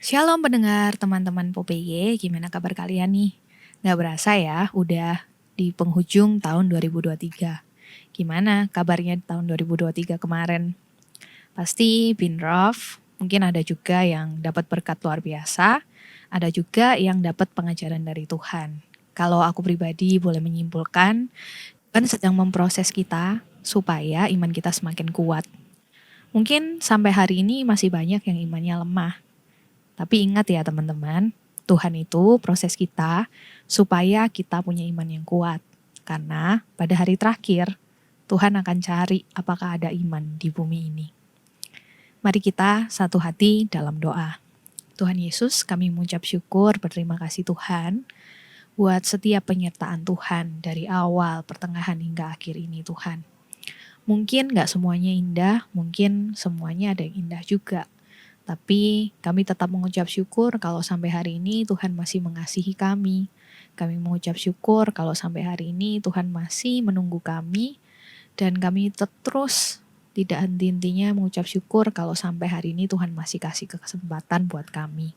Shalom pendengar teman-teman Popeye, gimana kabar kalian nih? Nggak berasa ya, udah di penghujung tahun 2023. Gimana kabarnya di tahun 2023 kemarin? Pasti been rough, mungkin ada juga yang dapat berkat luar biasa, ada juga yang dapat pengajaran dari Tuhan. Kalau aku pribadi boleh menyimpulkan, Tuhan sedang memproses kita supaya iman kita semakin kuat. Mungkin sampai hari ini masih banyak yang imannya lemah. Tapi ingat ya teman-teman, Tuhan itu proses kita supaya kita punya iman yang kuat. Karena pada hari terakhir, Tuhan akan cari apakah ada iman di bumi ini. Mari kita satu hati dalam doa. Tuhan Yesus, kami mengucap syukur, berterima kasih Tuhan, buat setiap penyertaan Tuhan dari awal, pertengahan hingga akhir ini Tuhan. Mungkin gak semuanya indah, mungkin semuanya ada yang indah juga. Tapi kami tetap mengucap syukur kalau sampai hari ini Tuhan masih mengasihi kami. Kami mengucap syukur kalau sampai hari ini Tuhan masih menunggu kami. Dan kami terus tidak henti-hentinya mengucap syukur kalau sampai hari ini Tuhan masih kasih kesempatan buat kami.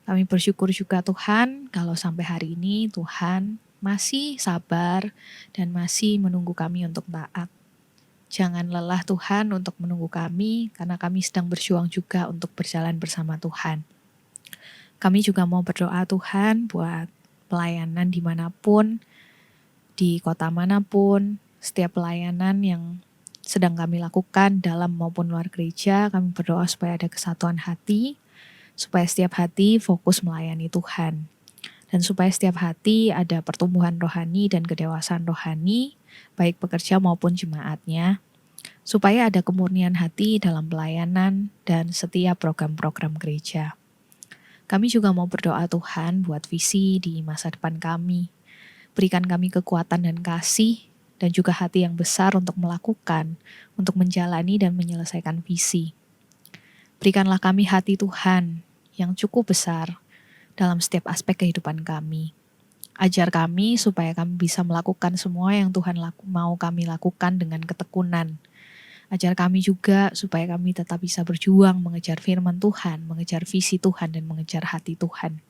Kami bersyukur juga Tuhan kalau sampai hari ini Tuhan masih sabar dan masih menunggu kami untuk taat. Jangan lelah Tuhan untuk menunggu kami, karena kami sedang berjuang juga untuk berjalan bersama Tuhan. Kami juga mau berdoa Tuhan buat pelayanan dimanapun, di kota manapun, setiap pelayanan yang sedang kami lakukan dalam maupun luar gereja, kami berdoa supaya ada kesatuan hati, supaya setiap hati fokus melayani Tuhan. Dan supaya setiap hati ada pertumbuhan rohani dan kedewasaan rohani, baik pekerja maupun jemaatnya, supaya ada kemurnian hati dalam pelayanan dan setiap program-program gereja. Kami juga mau berdoa Tuhan buat visi di masa depan kami. Berikan kami kekuatan dan kasih dan juga hati yang besar untuk melakukan, untuk menjalani dan menyelesaikan visi. Berikanlah kami hati Tuhan yang cukup besar dalam setiap aspek kehidupan kami. Ajar kami supaya kami bisa melakukan semua yang Tuhan mau kami lakukan dengan ketekunan. Ajar kami juga supaya kami tetap bisa berjuang mengejar firman Tuhan, mengejar visi Tuhan, dan mengejar hati Tuhan.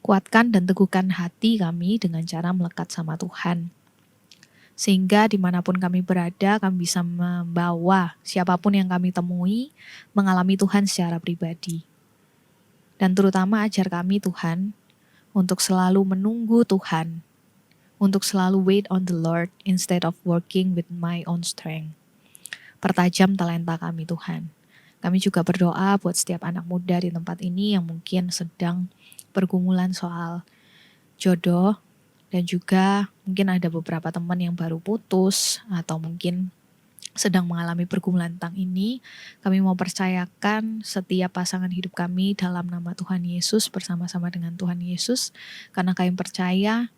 Kuatkan dan teguhkan hati kami dengan cara melekat sama Tuhan. Sehingga dimanapun kami berada, kami bisa membawa siapapun yang kami temui, mengalami Tuhan secara pribadi. Dan terutama ajar kami Tuhan, untuk selalu menunggu Tuhan, untuk selalu wait on the Lord instead of working with my own strength. Pertajam talenta kami Tuhan. Kami juga berdoa buat setiap anak muda di tempat ini yang mungkin sedang pergumulan soal jodoh, dan juga mungkin ada beberapa teman yang baru putus atau mungkin sedang mengalami pergumulan tentang ini. Kami mau percayakan setiap pasangan hidup kami dalam nama Tuhan Yesus, bersama-sama dengan Tuhan Yesus, karena kami percaya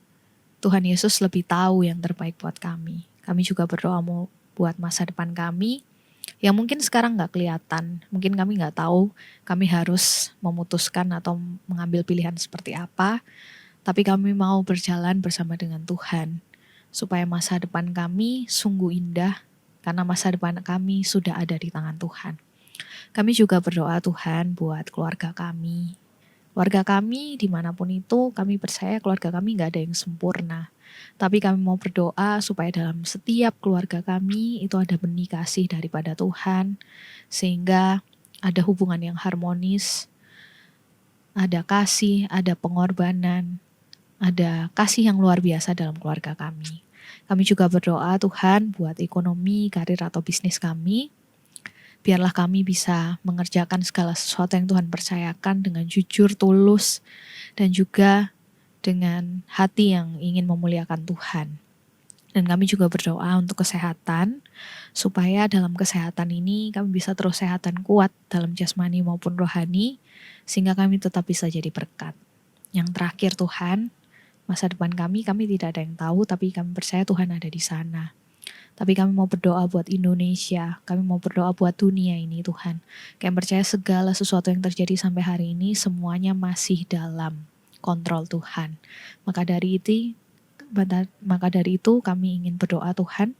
Tuhan Yesus lebih tahu yang terbaik buat kami. Kami juga berdoa mau buat masa depan kami, yang mungkin sekarang gak kelihatan, mungkin kami gak tahu kami harus memutuskan atau mengambil pilihan seperti apa, tapi kami mau berjalan bersama dengan Tuhan, supaya masa depan kami sungguh indah, karena masa depan kami sudah ada di tangan Tuhan. Kami juga berdoa Tuhan buat keluarga kami. Keluarga kami dimanapun itu, kami percaya keluarga kami gak ada yang sempurna. Tapi kami mau berdoa supaya dalam setiap keluarga kami itu ada benih kasih daripada Tuhan, sehingga ada hubungan yang harmonis, ada kasih, ada pengorbanan, ada kasih yang luar biasa dalam keluarga kami. Kami juga berdoa Tuhan buat ekonomi, karir atau bisnis kami. Biarlah kami bisa mengerjakan segala sesuatu yang Tuhan percayakan dengan jujur, tulus, dan juga dengan hati yang ingin memuliakan Tuhan. Dan kami juga berdoa untuk kesehatan, supaya dalam kesehatan ini kami bisa terus sehat dan kuat dalam jasmani maupun rohani, sehingga kami tetap bisa jadi berkat. Yang terakhir Tuhan, masa depan kami tidak ada yang tahu, tapi kami percaya Tuhan ada di sana. Tapi kami mau berdoa buat Indonesia, kami mau berdoa buat dunia ini Tuhan. Kami percaya segala sesuatu yang terjadi sampai hari ini semuanya masih dalam kontrol Tuhan. Maka dari itu kami ingin berdoa Tuhan,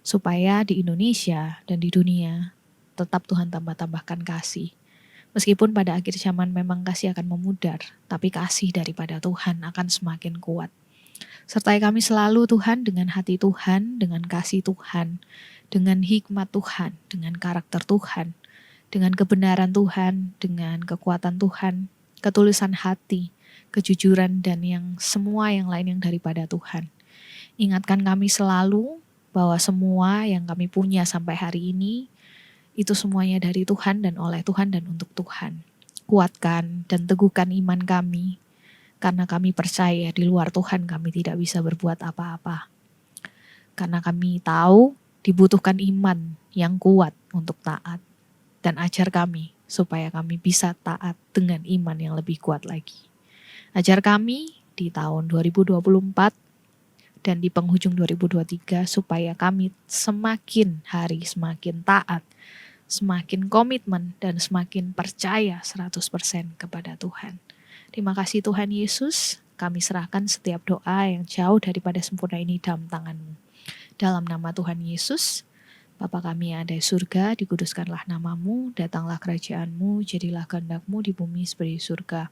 supaya di Indonesia dan di dunia tetap Tuhan tambah-tambahkan kasih. Meskipun pada akhir zaman memang kasih akan memudar, tapi kasih daripada Tuhan akan semakin kuat. Sertai kami selalu Tuhan dengan hati Tuhan, dengan kasih Tuhan, dengan hikmat Tuhan, dengan karakter Tuhan, dengan kebenaran Tuhan, dengan kekuatan Tuhan, ketulusan hati, kejujuran, dan yang semua yang lain yang daripada Tuhan. Ingatkan kami selalu bahwa semua yang kami punya sampai hari ini, itu semuanya dari Tuhan dan oleh Tuhan dan untuk Tuhan. Kuatkan dan teguhkan iman kami, karena kami percaya di luar Tuhan kami tidak bisa berbuat apa-apa. Karena kami tahu dibutuhkan iman yang kuat untuk taat. Dan ajar kami supaya kami bisa taat dengan iman yang lebih kuat lagi. Ajar kami di tahun 2024 dan di penghujung 2023 supaya kami semakin hari semakin taat, semakin komitmen dan semakin percaya 100% kepada Tuhan. Terima kasih Tuhan Yesus, kami serahkan setiap doa yang jauh daripada sempurna ini dalam tangan-Mu. Dalam nama Tuhan Yesus, Bapa kami yang ada di surga, dikuduskanlah nama-Mu, datanglah kerajaan-Mu, jadilah kehendak-Mu di bumi seperti di surga.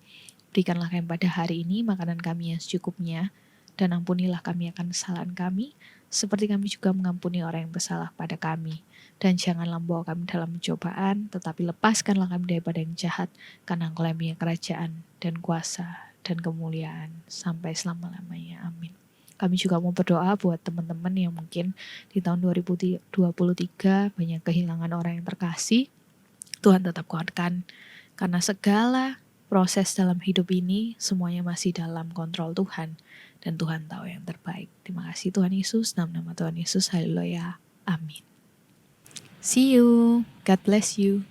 Berikanlah kami pada hari ini makanan kami yang secukupnya, dan ampunilah kami akan kesalahan kami, seperti kami juga mengampuni orang yang bersalah pada kami. Dan janganlah membawa kami dalam pencobaan, tetapi lepaskanlah kami daripada yang jahat, karena Engkau yang punya kerajaan dan kuasa dan kemuliaan sampai selama-lamanya. Amin. Kami juga mau berdoa buat teman-teman yang mungkin di tahun 2023 banyak kehilangan orang yang terkasih. Tuhan tetap kuatkan, karena segala proses dalam hidup ini semuanya masih dalam kontrol Tuhan, dan Tuhan tahu yang terbaik. Terima kasih Tuhan Yesus, dalam nama Tuhan Yesus, haleluya, amin. See you, God bless you.